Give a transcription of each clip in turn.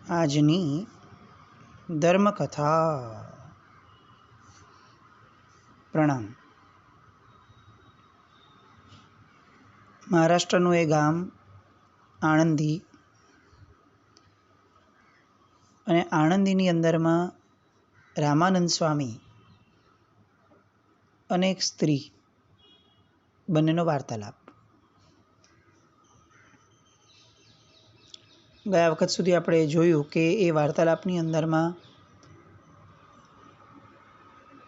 આજની ધર્મકથા. પ્રણામ. મહારાષ્ટ્રનું એ ગામ આણંદી, અને આણંદીની અંદરમાં રામાનંદ સ્વામી અને એક સ્ત્રી બંનેનો વાર્તાલાપ. ગયા વખત સુધી આપણે જોયું કે એ વાર્તાલાપની અંદરમાં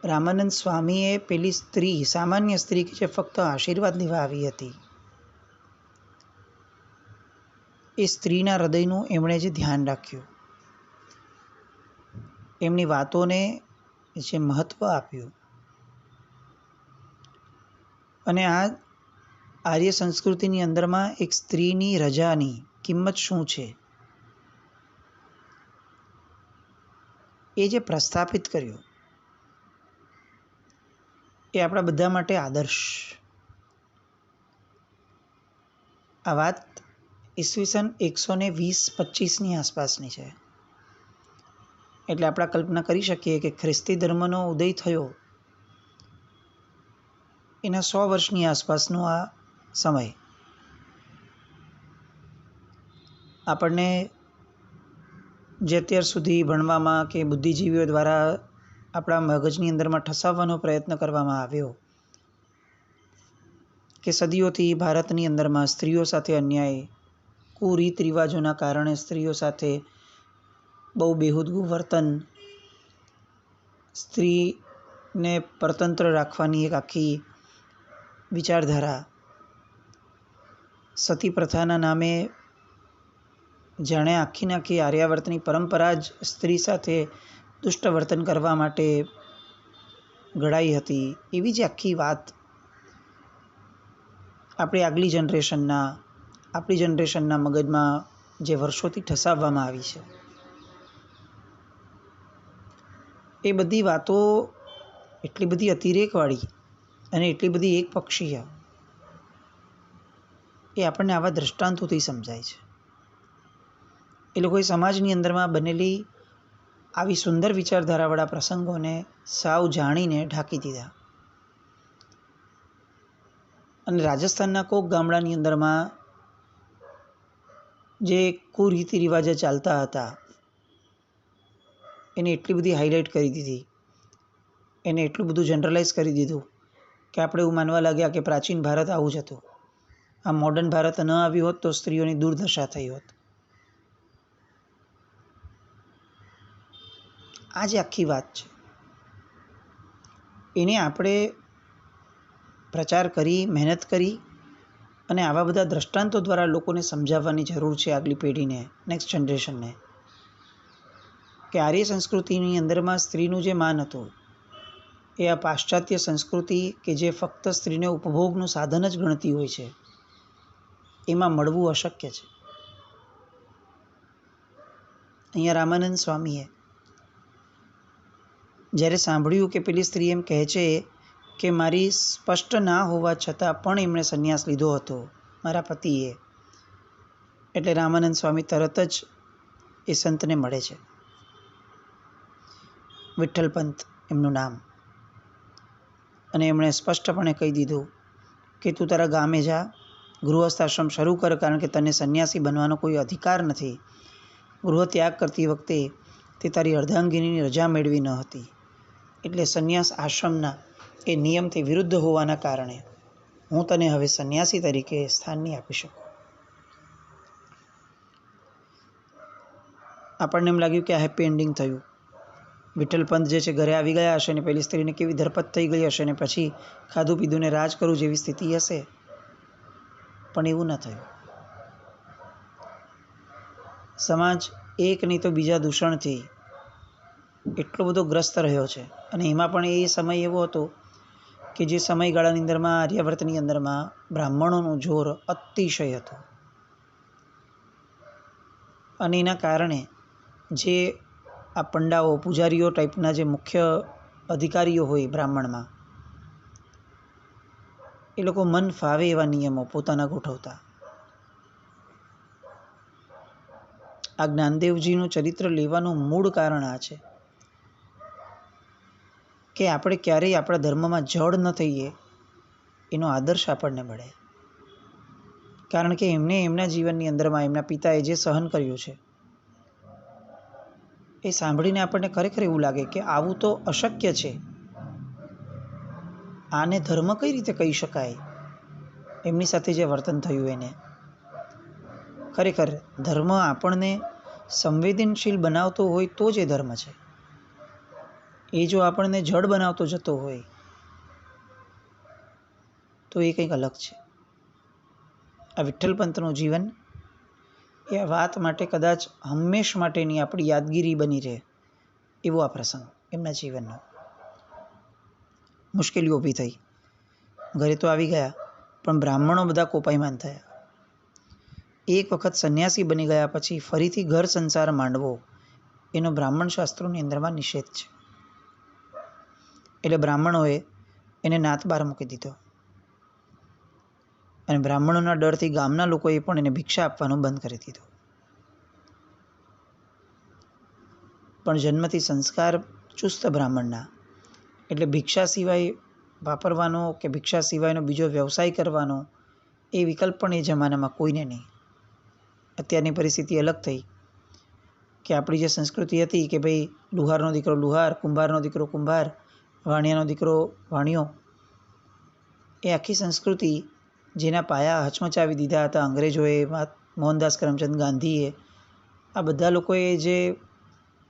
રામાનંદ સ્વામીએ પેલી સ્ત્રી, સામાન્ય સ્ત્રી કે જે ફક્ત આશીર્વાદ લેવા આવી હતી, એ સ્ત્રીના હૃદયનું એમણે જે ધ્યાન રાખ્યું, એમની વાતોને જે મહત્ત્વ આપ્યું, અને આ આર્ય સંસ્કૃતિની અંદરમાં એક સ્ત્રીની રજાની કિંમત શું છે એ જે પ્રસ્થાપિત કર્યું, એ આપણા બધા માટે આદર્શ. આ વાત ઈસવીસન 120-25ની આસપાસની છે. એટલે આપણે કલ્પના કરી શકીએ કે ખ્રિસ્તી ધર્મનો ઉદય થયો એના 100 વર્ષની આસપાસનો આ સમય. આપણને જે અત્યાર સુધી ભણવામાં કે બુદ્ધિજીવીઓ દ્વારા આપણા મગજની અંદરમાં ઠસાવવાનો પ્રયત્ન કરવામાં આવ્યો કે સદીઓથી ભારતની અંદરમાં સ્ત્રીઓ સાથે અન્યાય, કુરીત રિવાજોના કારણે સ્ત્રીઓ સાથે બહુ બેહુદગું વર્તન, સ્ત્રીને પરતંત્ર રાખવાની એક આખી વિચારધારા, સતી પ્રથાના નામે જાણે આખીને આખી આર્યાવર્તની પરંપરા જ સ્ત્રી સાથે દુષ્ટ વર્તન કરવા માટે ઘડાઈ હતી, એવી જ આખી વાત આપણી જનરેશનના મગજમાં જે વર્ષોથી ઠસાવવામાં આવી છે, એ બધી વાતો એટલી બધી અતિરેકવાળી અને એટલી બધી એકપક્ષીય, એ આપણને આવા દ્રષ્ટાંતોથી સમજાય છે. એ લોકોએ સમાજની અંદરમાં બનેલી આવી સુંદર વિચારધારાવાળા પ્રસંગોને સાવ જાણીને ઢાંકી દીધા. અને રાજસ્થાનના કોક ગામડાની અંદરમાં જે કુરીતિ રિવાજો ચાલતા હતા એને એટલી બધી હાઇલાઇટ કરી દીધી, એને એટલું બધું જનરલાઇઝ કરી દીધું કે આપણે એવું માનવા લાગ્યા કે પ્રાચીન ભારત આવું જ હતું. આ મોડર્ન ભારત ન આવ્યું હોત તો સ્ત્રીઓની દુર્દશા થઈ હોત. આ જે આખી વાત છે એને આપણે પ્રચાર કરી, મહેનત કરી અને આવા બધા દ્રષ્ટાંતો દ્વારા લોકોને સમજાવવાની જરૂર છે, આગલી પેઢીને, નેક્સ્ટ જનરેશનને, કે આર્ય સંસ્કૃતિની અંદરમાં સ્ત્રીનું જે માન હતું એ આ પાશ્ચાત્ય સંસ્કૃતિ કે જે ફક્ત સ્ત્રીને ઉપભોગનું સાધન જ ગણતી હોય છે, એમાં મળવું અશક્ય છે. અહીંયા રામાનંદ સ્વામીએ જ્યારે સાંભળ્યું કે પેલી સ્ત્રી એમ કહે છે કે મારી સ્પષ્ટ ના હોવા છતાં પણ એમણે સંન્યાસ લીધો હતો મારા પતિએ, એટલે રામાનંદ સ્વામી તરત જ એ સંતને મળે છે. વિઠ્ઠલપંત એમનું નામ. અને એમણે સ્પષ્ટપણે કહી દીધું કે તું તારા ગામે જા, ગૃહસ્થ આશ્રમ શરૂ કર, કારણ કે તને સંન્યાસી બનવાનો કોઈ અધિકાર નથી. ગૃહ ત્યાગ કરતી વખતે તે તારી અર્ધાંગિનીની રજા મેળવી ન હતી, એટલે સંન્યાસ આશ્રમના એ નિયમથી વિરુદ્ધ હોવાના કારણે હું તને હવે સંન્યાસી તરીકે સ્થાન નહીં આપી શકું. આપણને એમ લાગ્યું કે આ હેપી એન્ડિંગ થયું. વિઠ્ઠલપંત જે છે ઘરે આવી ગયા હશે ને પેલી સ્ત્રીને કેવી ધરપત થઈ ગઈ હશે ને પછી ખાધું પીધું ને રાજ કરવું જેવી સ્થિતિ હશે, પણ એવું ન થયું. સમાજ એક નહીં તો બીજા દૂષણથી એટલો બધો ગ્રસ્ત રહ્યો છે. અને એમાં પણ એ સમય એવો હતો કે જે સમયગાળાની અંદરમાં આર્યાવર્તની અંદરમાં બ્રાહ્મણોનું જોર અતિશય હતું. અને એના કારણે જે આ પંડાઓ, પૂજારીઓ ટાઈપના જે મુખ્ય અધિકારીઓ હોય બ્રાહ્મણમાં, એ લોકો મન ફાવે એવા નિયમો પોતાના ગોઠવતા. આ જ્ઞાનદેવજીનું ચરિત્ર લેવાનું મૂળ કારણ આ છે કે આપણે ક્યારેય આપણા ધર્મમાં જડ ન થઈએ એનો આદર્શ આપણને મળે. કારણ કે એમને એમના જીવનની અંદરમાં એમના પિતાએ જે સહન કર્યું છે એ સાંભળીને આપણને ખરેખર એવું લાગે કે આવું તો અશક્ય છે, આને ધર્મ કઈ રીતે કહી શકાય. એમની સાથે જે વર્તન થયું એને ખરેખર ધર્મ આપણને સંવેદનશીલ બનાવતો હોય તો જ એ ધર્મ છે. એ જો આપણને જડ બનાવતો જતો હોય તો એ કંઈક અલગ છે. આ વિઠ્ઠલપંતનું જીવન એ આ વાત માટે કદાચ હંમેશ માટેની આપણી યાદગીરી બની રહે એવો આ પ્રસંગ એમના જીવનનો. મુશ્કેલીઓ ઊભી થઈ, ઘરે તો આવી ગયા પણ બ્રાહ્મણો બધા કોપાયમાન થયા. એક વખત સંન્યાસી બની ગયા પછી ફરીથી ઘર સંસાર માંડવો એનો બ્રાહ્મણ શાસ્ત્રોની અંદરમાં નિષેધ છે. એટલે બ્રાહ્મણોએ એને નાત બહાર મૂકી દીધો અને બ્રાહ્મણોના ડરથી ગામના લોકોએ પણ એને ભિક્ષા આપવાનું બંધ કરી દીધું. પણ જન્મથી સંસ્કાર ચુસ્ત બ્રાહ્મણના, એટલે ભિક્ષા સિવાય વાપરવાનો કે ભિક્ષા સિવાયનો બીજો વ્યવસાય કરવાનો એ વિકલ્પ પણ એ જમાનામાં કોઈને નહીં. અત્યારની પરિસ્થિતિ અલગ થઈ કે આપણી જે સંસ્કૃતિ હતી કે ભાઈ લુહારનો દીકરો લુહાર, કુંભારનો દીકરો કુંભાર, વાણિયાનો દીકરો વાણિયો, એ આખી સંસ્કૃતિ જેના પાયા હચમચાવી દીધા હતા અંગ્રેજોએ, મોહનદાસ કરમચંદ ગાંધીએ, આ બધા લોકોએ જે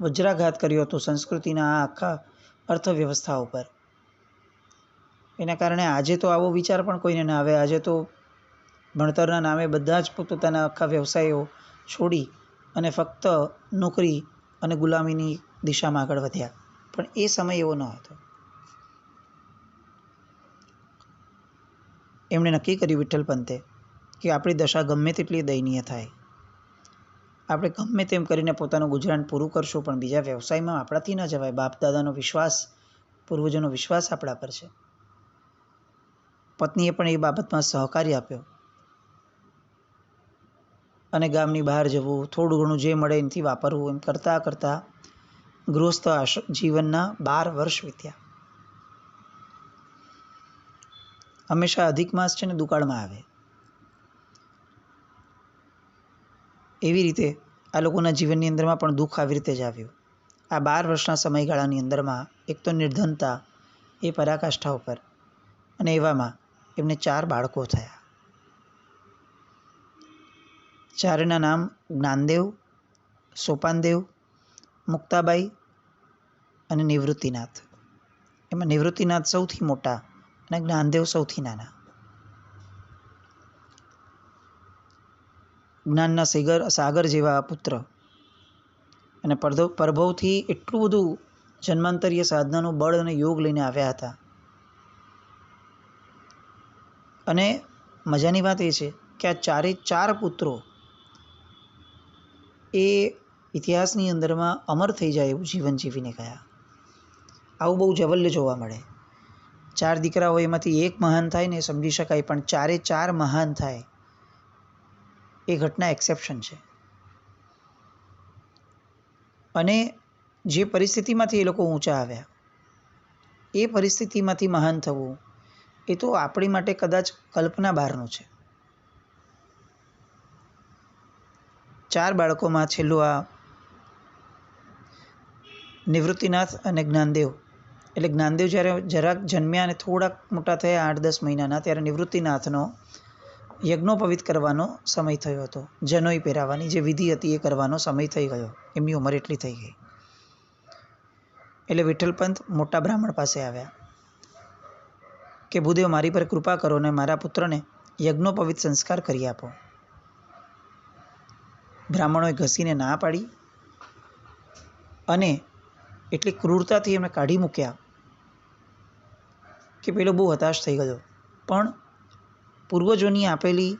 વજ્રાઘાત કર્યો હતો સંસ્કૃતિના આ આખા અર્થવ્યવસ્થા ઉપર, એના કારણે આજે તો આવો વિચાર પણ કોઈને ના આવે. આજે તો ભણતરના નામે બધા જ પોતપોતાના આખા વ્યવસાયો છોડી અને ફક્ત નોકરી અને ગુલામીની દિશામાં આગળ વધ્યા. પણ એ સમય એવો ન હતો. એમણે નક્કી કર્યું વિઠ્ઠલપંતે કે આપણી દશા ગમે તેટલી દયનીય થાય, આપણે ગમે તેમ કરીને પોતાનું ગુજરાન પૂરું કરશું પણ બીજા વ્યવસાયમાં આપણાથી ન જવાય. બાપ દાદાનો વિશ્વાસ, પૂર્વજોનો વિશ્વાસ આપણા પર છે. પત્નીએ પણ એ બાબતમાં સહકાર્ય આપ્યો અને ગામની બહાર જવું, થોડું ઘણું જે મળે એનાથી વાપરવું, એમ કરતાં કરતાં ગૃહસ્થ જીવનના 12 વર્ષ વીત્યા. હંમેશા અધિક માસ છે ને દુકાળમાં આવે, એવી રીતે આ લોકોના જીવનની અંદરમાં પણ દુઃખ આવી રીતે જ આવ્યું. આ 12 વર્ષના સમયગાળાની અંદરમાં એક તો નિર્ધનતા એ પરાકાષ્ઠા ઉપર, અને એવામાં એમને 4 બાળકો થયા. ચારેના નામ જ્ઞાનદેવ, સોપાનદેવ, મુક્તાબાઈ અને નિવૃત્તિનાથ. એમાં નિવૃત્તિનાથ સૌથી મોટા અને જ્ઞાનદેવ સૌથી નાના. જ્ઞાનના સાગર જેવા પુત્ર અને પ્રભવથી એટલું બધું જન્માંતરીય સાધનાનું બળ અને યોગ લઈને આવ્યા હતા. અને મજાની વાત એ છે કે આ 4 પુત્રો એ ઇતિહાસની અંદરમાં અમર થઈ જાય એવું જીવન જીવીને ગયા. આવું બહુ જવલ્ય જોવા મળે. 4 દીકરાઓ એમાંથી એક મહાન થાય ને સમજી શકાય, પણ 4 મહાન થાય એ ઘટના એક્સેપ્શન છે. અને જે પરિસ્થિતિમાંથી એ લોકો ઊંચા આવ્યા, એ પરિસ્થિતિમાંથી મહાન થવું એ તો આપણી માટે કદાચ કલ્પના બહારનું છે. 4 બાળકોમાં છેલ્લું આ નિવૃત્તિનાથ અને જ્ઞાનદેવ, એટલે જ્ઞાનદેવ જ્યારે જરાક જન્મ્યા અને થોડાક મોટા થયા 8-10 મહિનાના, ત્યારે નિવૃત્તિનાથનો યજ્ઞોપવિત કરવાનો સમય થયો હતો. જનોઈ પહેરાવાની જે વિધિ હતી એ કરવાનો સમય થઈ ગયો. એમની ઉંમર એટલી થઈ ગઈ. એટલે વિઠ્ઠલપંત મોટા બ્રાહ્મણ પાસે આવ્યા કે ભૂદેવ મારી પર કૃપા કરો ને મારા પુત્રને યજ્ઞોપવિત સંસ્કાર કરી આપો. બ્રાહ્મણોએ ઘસીને ના પાડી અને એટલી ક્રૂરતાથી એમને કાઢી મૂક્યા કે પેલો બહુ હતાશ થઈ ગયો. પણ પૂર્વજોની આપેલી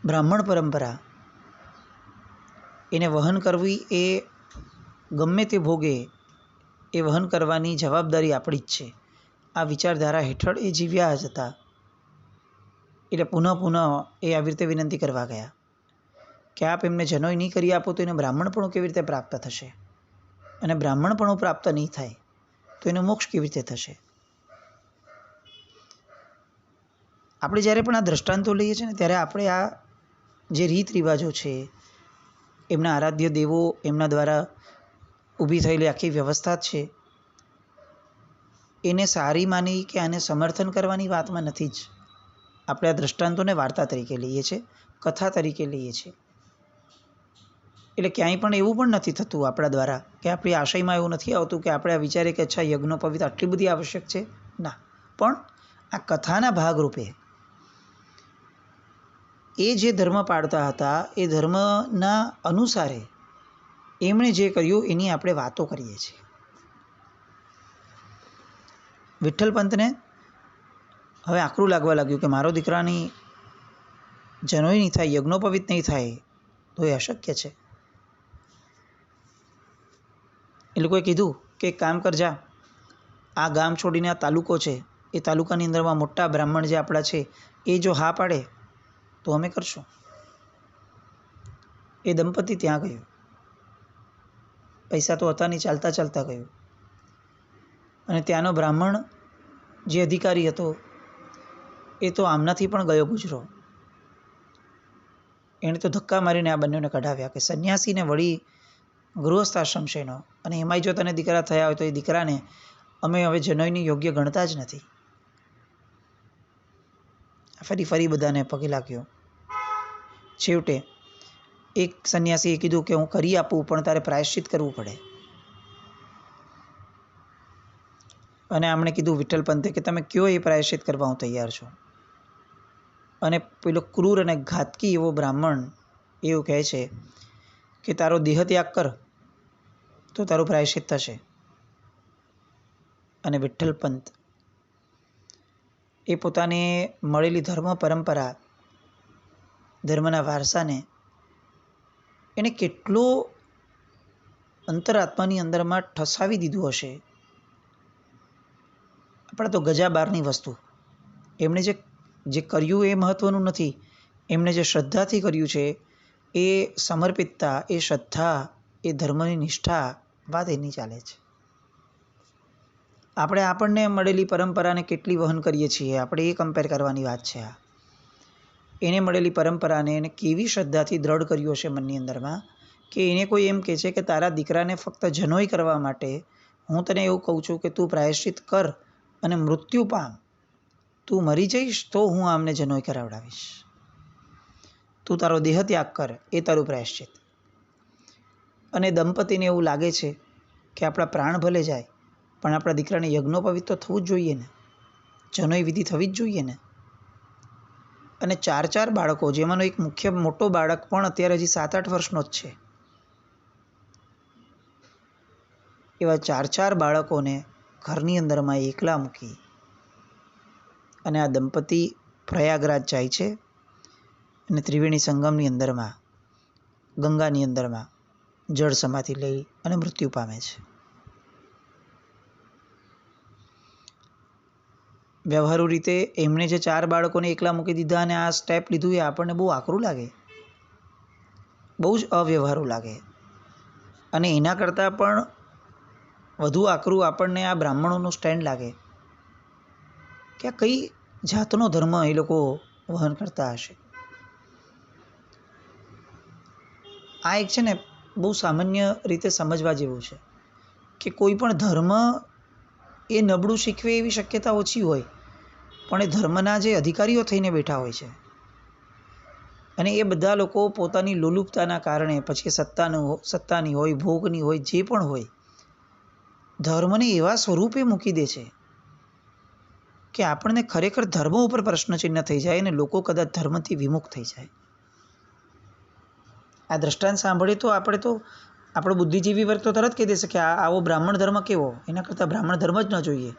બ્રાહ્મણ પરંપરા એને વહન કરવી, એ ગમે તે ભોગે એ વહન કરવાની જવાબદારી આપણી જ છે. આ વિચારધારા હેઠળ એ જીવ્યા જ હતા. એટલે પુનઃ એ આવી રીતે વિનંતી કરવા ગયા કે આપ એમને જનોઈ નહીં કરી આપો તો એને બ્રાહ્મણપણું કેવી રીતે પ્રાપ્ત થશે, અને બ્રાહ્મણપણું પ્રાપ્ત નહીં થાય તો એને મોક્ષ કેવી રીતે થશે? આપણે જ્યારે પણ આ દ્રષ્ટાંતો લઈએ છીએ ને ત્યારે આપણે આ જે રીત રિવાજો છે, એમના આરાધ્ય દેવો, એમના દ્વારા ઊભી થયેલી આખી વ્યવસ્થા છે, એને સારી માની કે આને સમર્થન કરવાની વાતમાં નથી જ. આપણે આ દ્રષ્ટાંતોને વાર્તા તરીકે લઈએ છીએ, કથા તરીકે લઈએ છીએ. એટલે ક્યાંય પણ એવું પણ નથી થતું આપણા દ્વારા કે આપણી આશયમાં એવું નથી આવતું કે આપણે આ વિચારીએ કે અચ્છા યજ્ઞોપવિત આટલી બધી આવશ્યક છે. ના, પણ આ કથાના ભાગરૂપે એ જે ધર્મ પાળતા હતા એ ધર્મના અનુસારે એમણે જે કર્યું એની આપણે વાતો કરીએ છીએ. વિઠ્ઠલ પંતને હવે આકરું લાગવા લાગ્યું કે મારો દીકરાની જનોઈ નહીં થાય, યજ્ઞોપવિત નહીં થાય તો એ અશક્ય છે. એ લોકોએ કીધું કે એક કામ કર, જા આ ગામ છોડીને આ તાલુકો છે, એ તાલુકાની અંદરમાં મોટા બ્રાહ્મણ જે આપણા છે એ જો હા પાડે તો અમે કરશું. એ દંપતી ત્યાં ગયું. પૈસા તો હતા નહીં, ચાલતા ચાલતા ગયું. અને ત્યાંનો બ્રાહ્મણ જે અધિકારી હતો એ તો આમનાથી પણ ગયો ગુજરો. એણે તો ધક્કા મારીને આ બંનેને કઢાવ્યા કે સંન્યાસીને વળી ગૃહસ્થાશ્રમ છે એનો, અને એમાંય જો તને દીકરા થયા હોય તો એ દીકરાને અમે હવે જનોઈની યોગ્ય ગણતા જ નથી. ફરી બધાને પગે લાગ્યો. છેવટે એક સંન્યાસીએ કીધું કે હું કરી આપું પણ તારે પ્રાયશ્ચિત કરવું પડે. અને આમણે કીધું વિઠ્ઠલ પંતે કે તમે કયો એ પ્રાયશ્ચિત કરવા હું તૈયાર છું. અને પેલો ક્રૂર અને ઘાતકી એવો બ્રાહ્મણ એવું કહે છે કે તારો દેહ ત્યાગ કર તો તારું પ્રાયશ્ચિત થશે. અને વિઠ્ઠલ પંત એ પોતાને મળેલી ધર્મ પરંપરા, ધર્મના વારસાને એને કેટલો અંતરાત્માની અંદરમાં ઠસાવી દીધું હશે. આપણે તો ગજા બારની વસ્તુ. એમણે જે કર્યું એ મહત્ત્વનું નથી, એમણે જે શ્રદ્ધાથી કર્યું છે એ સમર્પિતતા, એ શ્રદ્ધા, એ ધર્મની નિષ્ઠા, વાત એની ચાલે છે. આપણે આપણને મળેલી પરંપરાને કેટલી વહન કરીએ છીએ, આપણે એ કમ્પેર કરવાની વાત છે. આ એને મળેલી પરંપરાને એને કેવી શ્રદ્ધાથી દ્રઢ કર્યું હશે મનની અંદરમાં કે એને કોઈ એમ કહે છે કે તારા દીકરાને ફક્ત જનોઈ કરવા માટે હું તને એવું કહું છું કે તું પ્રાયશ્ચિત કર અને મૃત્યુ પામ. તું મરી જઈશ તો હું આમને જનોઈ કરાવડાવીશ. તું તારો દેહ ત્યાગ કર, એ તારું પ્રાયશ્ચિત. અને દંપતીને એવું લાગે છે કે આપણા પ્રાણ ભલે જાય પણ આપણા દીકરાને યજ્ઞોપવિત તો થવું જ જોઈએ ને, જનોઈ વિધિ થવી જ જોઈએ ને. અને 4 બાળકો, જેમાંનો એક મુખ્ય મોટો બાળક પણ અત્યારે હજી 7-8 વર્ષનો જ છે. એવા 4 બાળકોને ઘરની અંદરમાં એકલા મૂકી અને આ દંપતી પ્રયાગરાજ જાય છે અને ત્રિવેણી સંગમની અંદરમાં, ગંગાની અંદરમાં જળ સમાધિ લઈ અને મૃત્યુ પામે છે. વ્યવહારુ રીતે એમણે જે 4 બાળકોને એકલા મૂકી દીધા અને આ સ્ટેપ લીધું એ આપણને બહુ આકરું લાગે, બહુ જ અવ્યવહારુ લાગે. અને એના કરતાં પણ વધુ આકરું આપણને આ બ્રાહ્મણોનું સ્ટેન્ડ લાગે કે આ કઈ જાતનો ધર્મ એ લોકો વહન કરતા હશે. આ એક છે ને બહુ સામાન્ય રીતે સમજવા જેવું છે કે કોઈ પણ ધર્મ એ નબળું શીખવે એવી શક્યતા ઓછી હોય, પણ એ ધર્મના જે અધિકારીઓ થઈને બેઠા હોય છે અને એ બધા લોકો પોતાની લોલુપતાના કારણે પછી સત્તાની હોય, ભોગની હોય, જે પણ હોય, ધર્મને એવા સ્વરૂપે મૂકી દે છે કે આપણને ખરેખર ધર્મ ઉપર પ્રશ્નચિહ્ન થઈ જાય અને લોકો કદાચ ધર્મથી વિમુખ થઈ જાય. આ દ્રષ્ટાંત સાંભળીએ તો આપણો બુદ્ધિજીવી વર્ગ તો તરત કહી દેશે કે આવો બ્રાહ્મણ ધર્મ કેવો, એના કરતાં બ્રાહ્મણ ધર્મ જ ન જોઈએ.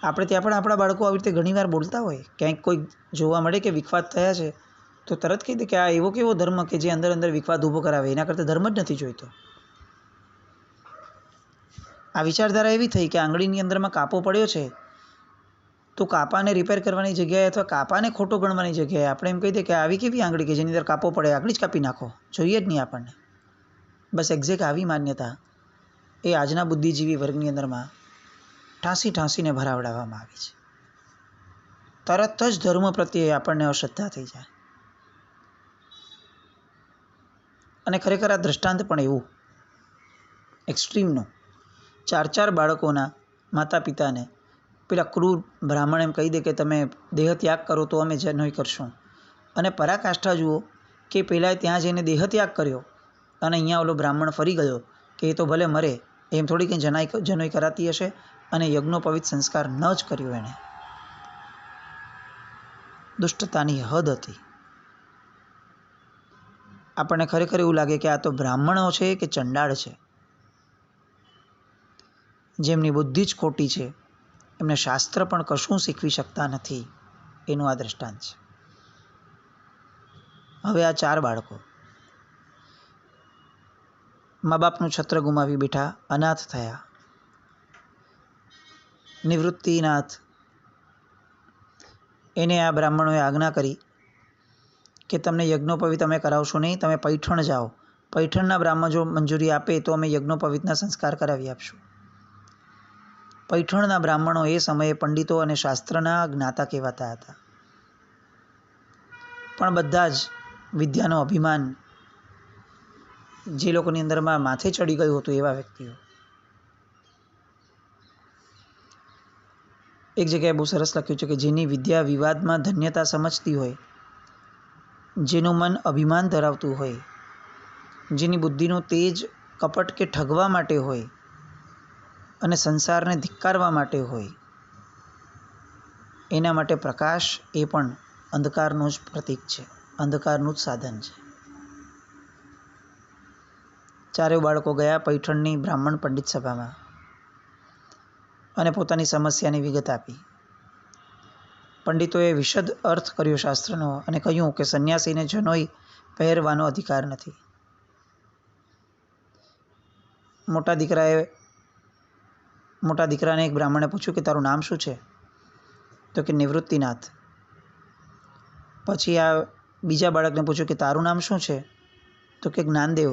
આપણે ત્યાં પણ આપણા બાળકો આવી રીતે ઘણીવાર બોલતા હોય, ક્યાંક કોઈ જોવા મળે કે વિખવાદ થયા છે તો તરત કહી દે કે આ એવો કેવો ધર્મ કે જે અંદર અંદર વિખવાદ ઊભો કરાવે, એના કરતાં ધર્મ જ નથી જોઈતો. આ વિચારધારા એવી થઈ કે આંગળીની અંદરમાં કાપો પડ્યો છે તો કાપાને રિપેર કરવાની જગ્યાએ અથવા કાપાને ખોટો ગણવાની જગ્યાએ આપણે એમ કહી દઈએ કે આવી કેવી આંગળી કે જેની અંદર કાપો પડે, આંગળી જ કાપી નાખો, જોઈએ જ નહીં આપણને. બસ એક્ઝેક્ટ આવી માન્યતા એ આજના બુદ્ધિજીવી વર્ગની અંદરમાં ઠાંસીને ભરાવડાવવામાં આવી છે. તરત જ ધર્મ પ્રત્યે આપણને અશ્રદ્ધા થઈ જાય. અને ખરેખર આ દ્રષ્ટાંત પણ એવું એક્સ્ટ્રીમનું. 4 બાળકોના માતા પિતાને પેલા ક્રૂર બ્રાહ્મણ એમ કહી દે કે તમે દેહ ત્યાગ કરો તો અમે જનોઈ કરશું. અને પરાકાષ્ઠા જુઓ કે પહેલાં ત્યાં જઈને દેહ ત્યાગ કર્યો અને અહીંયા ઓલો બ્રાહ્મણ ફરી ગયો કે એ તો ભલે મરે, એમ થોડી કંઈ જનોઈ કરાતી હશે, અને યજ્ઞોપવિત સંસ્કાર ન જ કર્યો એણે. દુષ્ટતાની હદ હતી. આપણને ખરેખર એવું લાગે કે આ તો બ્રાહ્મણો છે કે ચંડાળ છે, જેમની બુદ્ધિ જ ખોટી છે, એમને શાસ્ત્ર પણ કશું શીખવી શકતા નથી. એનું આ દ્રષ્ટાંત છે. હવે આ 4 બાળકો મા બાપનું છત્ર ગુમાવી બેઠા, અનાથ થયા. નિવૃત્તિનાથ એને આ બ્રાહ્મણોએ આજ્ઞા કરી કે તમને યજ્ઞોપવિત અમે કરાવશું નહીં, તમે પૈઠણ જાઓ. પૈઠણના બ્રાહ્મણ જો મંજૂરી આપે તો અમે યજ્ઞોપવિતના સંસ્કાર કરાવી આપશું. પૈઠણના બ્રાહ્મણો એ સમયે પંડિતો અને શાસ્ત્રના જ્ઞાતા કહેવાતા હતા. પણ બધા જ વિદ્યાનો અભિમાન જે લોકોની અંદરમાં માથે ચડી ગયું હતું એવા વ્યક્તિઓ. એક જગ્યાએ બહુ સરસ લખ્યું છે કે જેની વિદ્યા વિવાદમાં ધન્યતા સમજતી હોય, જેનું મન અભિમાન ધરાવતું હોય, જેની બુદ્ધિનું તેજ કપટ કે ઠગવા માટે હોય અને સંસારને ધિક્કારવા માટે હોય, એના માટે પ્રકાશ એ પણ અંધકારનું જ પ્રતીક છે, અંધકારનું જ સાધન છે. 4 બાળકો ગયા પૈઠણની બ્રાહ્મણ પંડિત સભામાં અને પોતાની સમસ્યાની વિગત આપી. પંડિતોએ વિશદ અર્થ કર્યો શાસ્ત્રનો અને કહ્યું કે સંન્યાસીને જનોઈ પહેરવાનો અધિકાર નથી. મોટા દીકરાને એક બ્રાહ્મણે પૂછ્યું કે તારું નામ શું છે? તો કે નિવૃત્તિનાથ. પછી આ બીજા બાળકને પૂછ્યું કે તારું નામ શું છે? તો કે જ્ઞાનદેવ.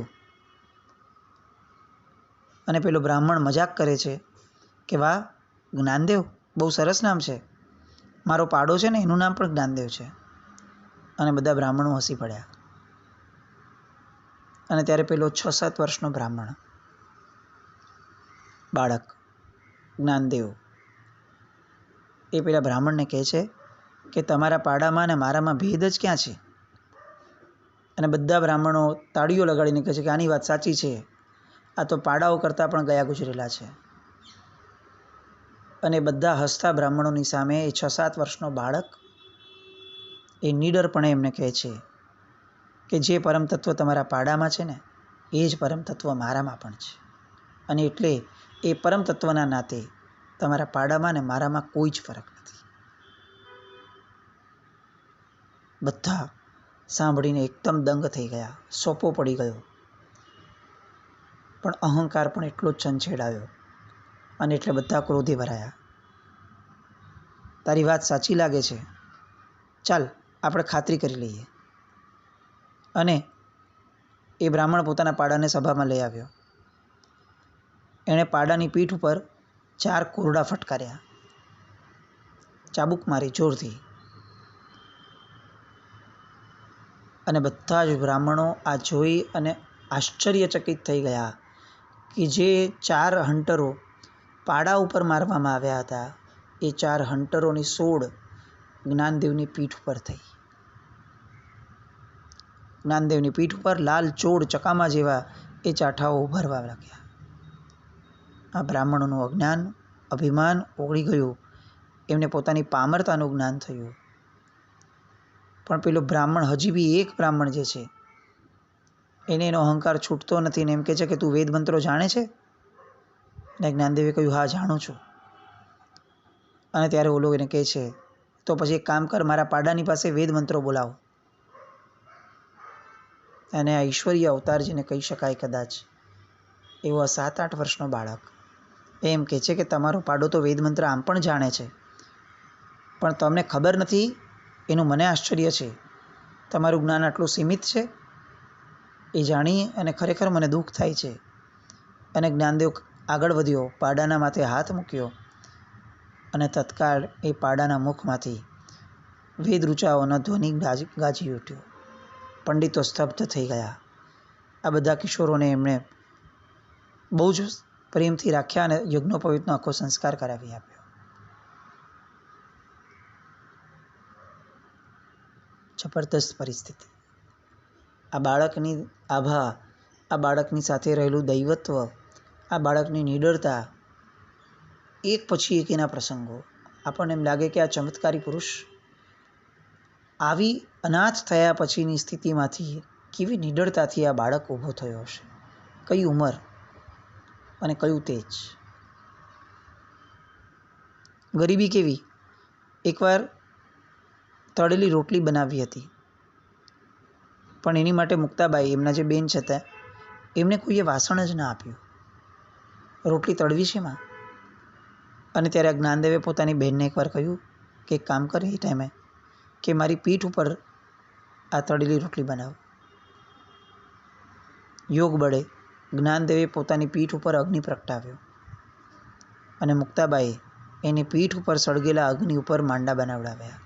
અને પેલો બ્રાહ્મણ મજાક કરે છે કે વાહ જ્ઞાનદેવ, બહુ સરસ નામ છે, મારો પાડો છે ને એનું નામ પણ જ્ઞાનદેવ છે. અને બધા બ્રાહ્મણો હસી પડ્યા. અને ત્યારે પેલો 6-7 વર્ષનો બાળક જ્ઞાનદેવ એ પેલા બ્રાહ્મણને કહે છે કે તમારા પાડામાં અને મારામાં ભેદ જ ક્યાં છે? અને બધા બ્રાહ્મણો તાળીઓ લગાડીને કહે છે કે આની વાત સાચી છે, આ તો પાડાઓ કરતાં પણ ગયા ગુજરેલા છે. અને બધા હસતા બ્રાહ્મણોની સામે એ 6-7 વર્ષનો બાળક એ નીડરપણે એમને કહે છે કે જે પરમ તત્વ તમારા પાડામાં છે ને એ જ પરમ તત્વ મારામાં પણ છે. અને એટલે એ પરમ તત્વના નાતે તમારા પાડામાં ને મારામાં કોઈ જ ફરક નથી. બધા સાંભળીને એકદમ દંગ થઈ ગયા, સોપો પડી ગયો. પણ અહંકાર પણ એટલો જ છંછેડાયો અને એટલે બધા ક્રોધે ભરાયા. તારી વાત સાચી લાગે છે, ચાલ આપણે ખાતરી કરી લઈએ. અને એ બ્રાહ્મણ પોતાના પાડાને સભામાં લઈ આવ્યો. એણે પાડાની પીઠ ઉપર 4 કોરડા ફટકાર્યા, ચાબુક મારી જોરથી. અને બધા જ બ્રાહ્મણો આ જોઈ અને આશ્ચર્યચકિત થઈ ગયા કે જે 4 હંટરો પાડા ઉપર મારવામાં આવ્યા હતા એ 4 હંટરોની સોડ જ્ઞાનદેવની પીઠ ઉપર થઈ. જ્ઞાનદેવની પીઠ ઉપર લાલ ચોળ ચકામા જેવા એ ચાઠાઓ ઉભરવા લાગ્યા. આ બ્રાહ્મણોનું અજ્ઞાન, અભિમાન ઓગળી ગયું, એમને પોતાની પામરતાનું જ્ઞાન થયું. પણ પેલો બ્રાહ્મણ હજી બી એક બ્રાહ્મણ જે છે એને એનો અહંકાર છૂટતો નથી ને એમ કહે છે કે તું વેદ મંત્રો જાણે છે? ને જ્ઞાનદેવે કહ્યું હા જાણું છું. અને ત્યારે ઓલો એને કહે છે તો પછી એક કામ કર, મારા પાડાની પાસે વેદ મંત્રો બોલાવો. અને આ ઈશ્વરીય અવતાર જેને કહી શકાય કદાચ એવો 7-8 વર્ષનો બાળક એમ કહે છે કે તમારો પાડો તો વેદ મંત્ર આમ પણ જાણે છે, પણ તમને ખબર નથી એનું મને આશ્ચર્ય છે. તમારું જ્ઞાન આટલું સીમિત છે એ જાણી અને ખરેખર મને દુઃખ થાય છે. અને જ્ઞાનદેવ આગળ વધ્યો, પાડાના માથે હાથ મૂક્યો અને તત્કાળ એ પાડાના મુખમાંથી વેદ ઋચાઓનો ધ્વનિ ગાજી ઉઠ્યો. પંડિતો સ્તબ્ધ થઈ ગયા. આ બધા કિશોરોને એમણે બહુ જ પ્રેમથી રાખ્યા અને યજ્ઞોપવિતનો આખો સંસ્કાર કરાવી આપ્યો. જબરદસ્ત પરિસ્થિતિ. આ બાળકની આભા, આ બાળકની સાથે રહેલું દૈવત્વ, આ બાળકની નિડરતા, એક પછી એક એના પ્રસંગો. આપણને એમ લાગે કે આ ચમત્કારી પુરુષ આવી અનાથ થયા પછીની સ્થિતિમાંથી કેવી નિડરતાથી આ બાળક ઊભો થયો હશે. કઈ ઉંમર અને કયું તેજ. ગરીબી કેવી. એકવાર તળેલી રોટલી બનાવી હતી, પણ એની માટે મુક્તાબાઈ, એમના જે બેન હતા, એમને કોઈએ વાસણ જ ના આપ્યું. રોટલી તળવી છે માં. અને ત્યારે જ્ઞાનદેવે પોતાની બહેનને એકવાર કહ્યું કે એક કામ કરે એ ટાઈમે કે મારી પીઠ ઉપર આ તળેલી રોટલી બનાવ. યોગ બળે જ્ઞાનદેવે પોતાની પીઠ ઉપર અગ્નિ પ્રગટાવ્યો અને મુક્તાબાઈએ એની પીઠ ઉપર સળગેલા અગ્નિ ઉપર માંડા બનાવડાવ્યા.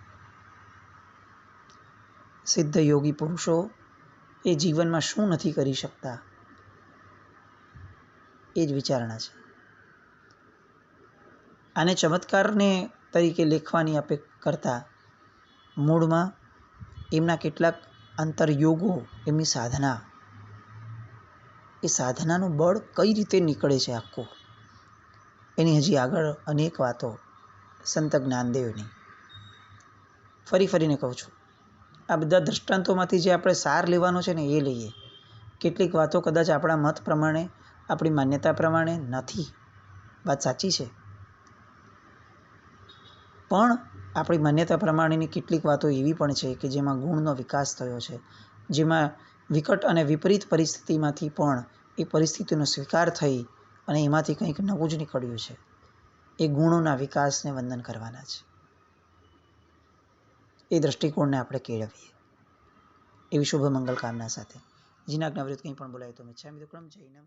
સિદ્ધ યોગી પુરુષો એ જીવનમાં શું નથી કરી શકતા એ જ વિચારણા છે. આને ચમત્કારને તરીકે લેખવાની કરતા મૂળમાં એમના કેટલાક અંતરયોગો, એમની સાધના, એ સાધનાનું બળ કઈ રીતે નીકળે છે આખું, એની હજી આગળ અનેક વાતો સંત જ્ઞાનદેવની. ફરીને કહું છું, આ બધા દૃષ્ટાંતોમાંથી જે આપણે સાર લેવાનો છે ને એ લઈએ. કેટલીક વાતો કદાચ આપણા મત પ્રમાણે, આપણી માન્યતા પ્રમાણે નથી, વાત સાચી છે, પણ આપણી માન્યતા પ્રમાણેની કેટલીક વાતો એવી પણ છે કે જેમાં ગુણનો વિકાસ થયો છે, જેમાં વિકટ અને વિપરીત પરિસ્થિતિમાંથી પણ એ પરિસ્થિતિનો સ્વીકાર થઈ અને એમાંથી કંઈક નવું જ નીકળ્યું છે. એ ગુણોના વિકાસને વંદન કરવાના છે. એ દ્રષ્ટિકોણને આપણે કેળવીએ એવી શુભ મંગલ કામના સાથે. જીના જ્ઞાવૃત કંઈ પણ બોલાય તો મિચ્છામિ દુક્કડમ. જૈનમ.